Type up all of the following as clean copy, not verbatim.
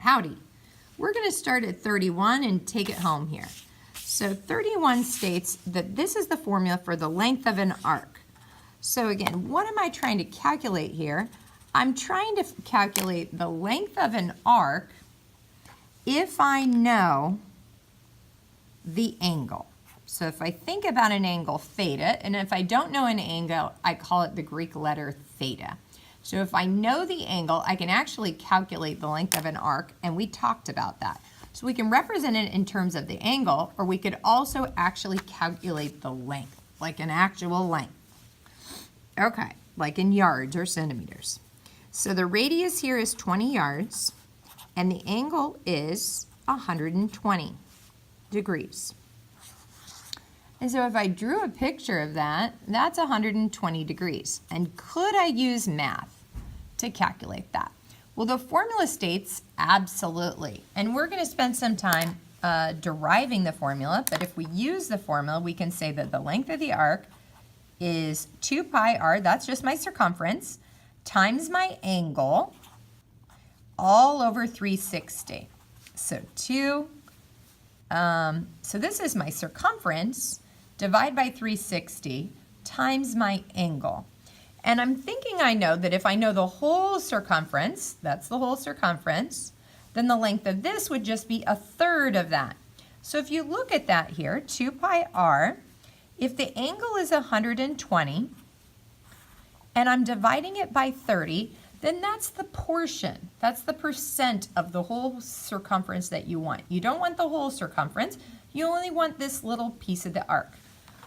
Howdy. We're going to start at 31 and take it home here. So 31 states that this is the formula for the length of an arc. So again, what am I trying to calculate here? I'm trying to calculate the length of an arc if I know the angle. So if I think about an angle theta, and if I don't know an angle, I call it the Greek letter theta. So if I know the angle, I can actually calculate the length of an arc, and we talked about that. So we can represent it in terms of the angle, or we could also actually calculate the length, like an actual length. Okay, like in yards or centimeters. So the radius here is 20 yards, and the angle is 120 degrees. And so if I drew a picture of that, that's 120 degrees. And could I use math to calculate that? Well, the formula states absolutely. And we're going to spend some time deriving the formula, but if we use the formula, we can say that the length of the arc is 2 pi r, that's just my circumference, times my angle, all over 360. So so this is my circumference, divide by 360 times my angle. And I'm thinking I know that if I know the whole circumference, that's the whole circumference, then the length of this would just be a third of that. So if you look at that here, 2 pi r, if the angle is 120, and I'm dividing it by 30, then that's the portion. That's the percent of the whole circumference that you want. You don't want the whole circumference. You only want this little piece of the arc.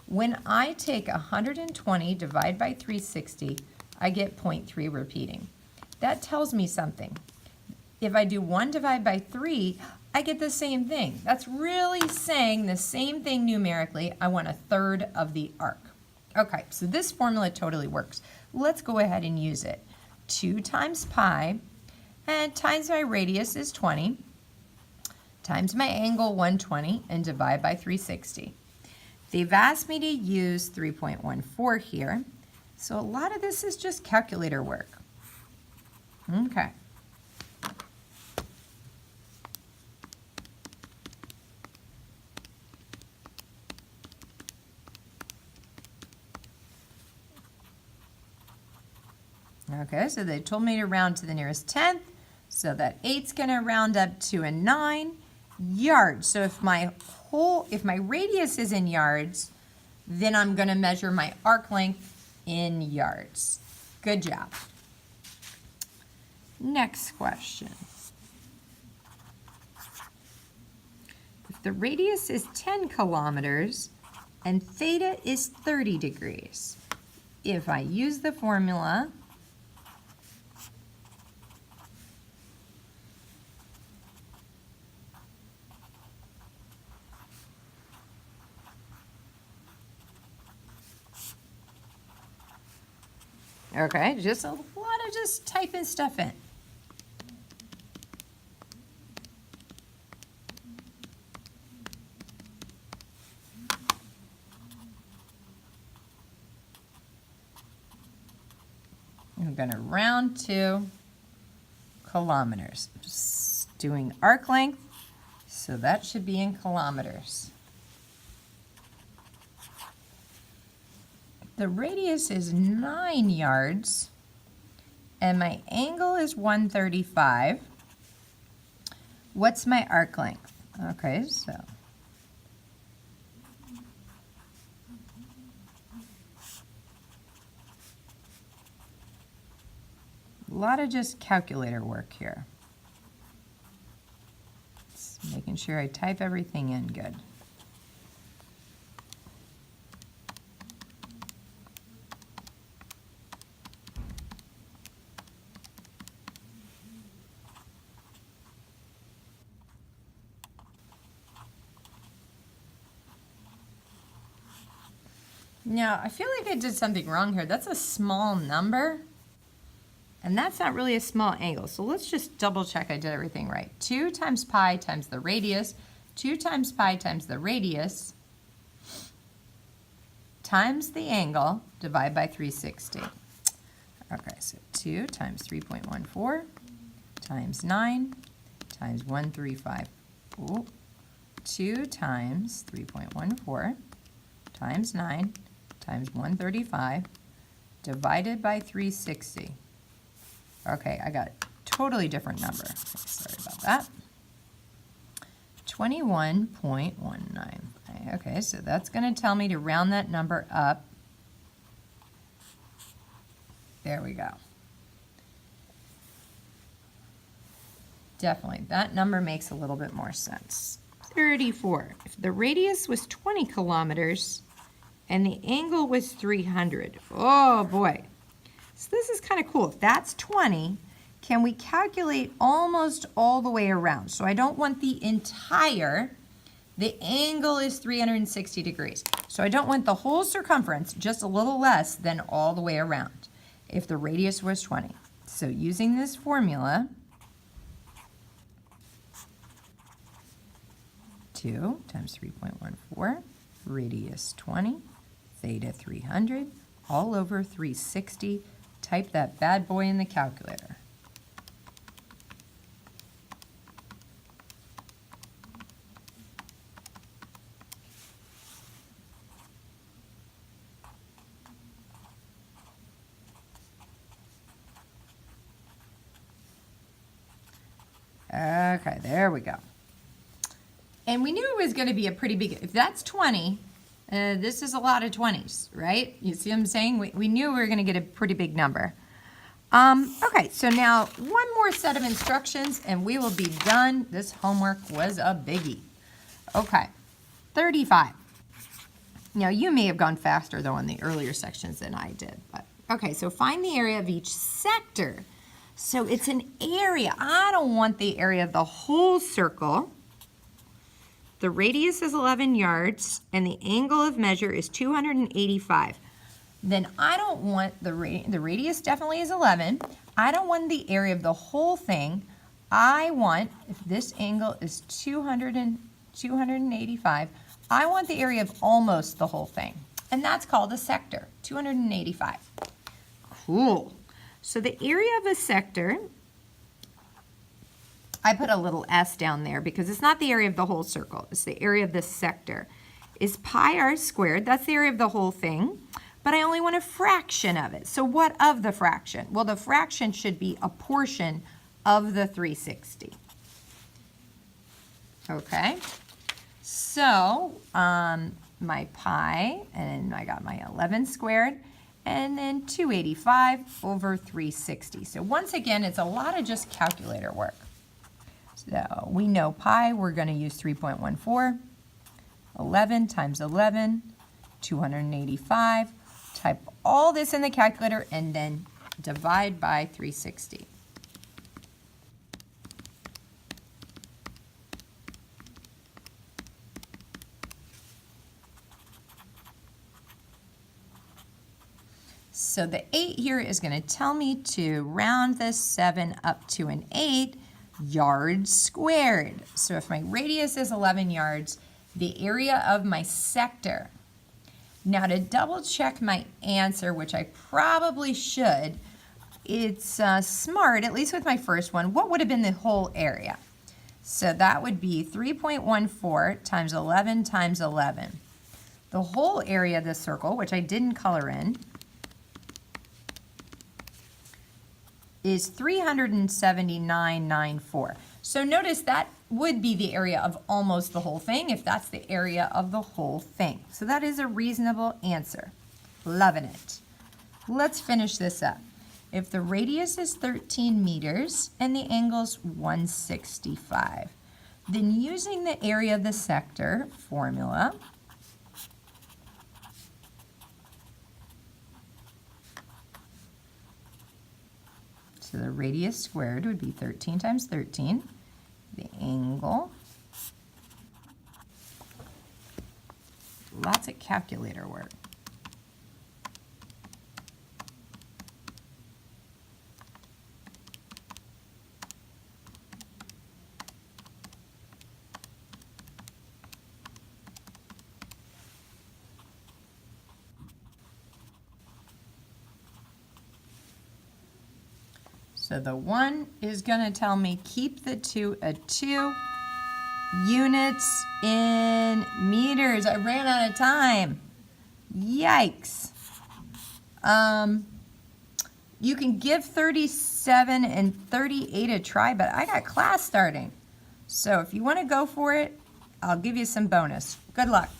When I take 120 divided by 360, I get 0.3 repeating. That tells me something. If I do 1 divided by 3, I get the same thing. That's really saying the same thing numerically. I want a third of the arc. Okay, so this formula totally works. Let's go ahead and use it. 2 times pi, and times my radius is 20, times my angle 120, and divide by 360. They've asked me to use 3.14 here, so a lot of this is just calculator work. Okay. Okay, so they told me to round to the nearest tenth, so that 8's going to round up to a 9 yards. So if my radius is in yards, then I'm going to measure my arc length in yards. Good job. Next question. If the radius is 10 kilometers and theta is 30 degrees, if I use the formula, okay, just a lot of just typing stuff in. I'm going to round to kilometers. Just doing arc length, so that should be in kilometers. The radius is 9 yards, and my angle is 135. What's my arc length? Okay, so a lot of just calculator work here. Just making sure I type everything in good. Now, I feel like I did something wrong here. That's a small number, and that's not really a small angle. So let's just double check I did everything right. 2 times pi times the radius, 2 times pi times the radius, times the angle, divide by 360. Okay, so 2 times 3.14 times 9 times 135. Ooh. 2 times 3.14 times 9 times 135 divided by 360. Okay, I got a totally different number. Sorry about that. 21.19. Okay, so that's going to tell me to round that number up. There we go. Definitely, that number makes a little bit more sense. 34. If the radius was 20 kilometers and the angle was 300, oh boy. So this is kind of cool. If that's 20, can we calculate almost all the way around? So I don't want the entire, the angle is 360 degrees. So I don't want the whole circumference, just a little less than all the way around if the radius was 20. So using this formula, 2 times 3.14, radius 20, theta 300, all over 360. Type that bad boy in the calculator. Okay, there we go. And we knew it was going to be a pretty big, if that's 20, this is a lot of 20s, right? You see what I'm saying? We knew we were going to get a pretty big number. Okay, so now one more set of instructions and we will be done. This homework was a biggie. Okay, 35. Now you may have gone faster though in the earlier sections than I did. But okay, so find the area of each sector. So it's an area. I don't want the area of the whole circle. The radius is 11 yards, and the angle of measure is 285. Then I don't want the radius definitely is 11. I don't want the area of the whole thing. I want, if this angle is 285, I want the area of almost the whole thing. And that's called a sector, 285. Cool. So the area of a sector, I put a little s down there because it's not the area of the whole circle. It's the area of the sector. Is pi r squared. That's the area of the whole thing. But I only want a fraction of it. So what of the fraction? Well, the fraction should be a portion of the 360. Okay. So my pi, and I got my 11 squared, and then 285 over 360. So once again, it's a lot of just calculator work. So we know pi, we're going to use 3.14. 11 times 11, 285. Type all this in the calculator and then divide by 360. So the 8 here is going to tell me to round this 7 up to an 8 yards squared. So if my radius is 11 yards, the area of my sector. Now to double check my answer, which I probably should, it's smart, at least with my first one, what would have been the whole area? So that would be 3.14 times 11 times 11. The whole area of this circle, which I didn't color in, is 379.94. So notice that would be the area of almost the whole thing if that's the area of the whole thing. So that is a reasonable answer. Loving it. Let's finish this up. If the radius is 13 meters and the angle's 165, then using the area of the sector formula, so the radius squared would be 13 times 13. The angle, lots of calculator work. So the 1 is going to tell me keep the 2 at 2. Units in meters. I ran out of time. Yikes. You can give 37 and 38 a try, but I got class starting. So if you want to go for it, I'll give you some bonus. Good luck.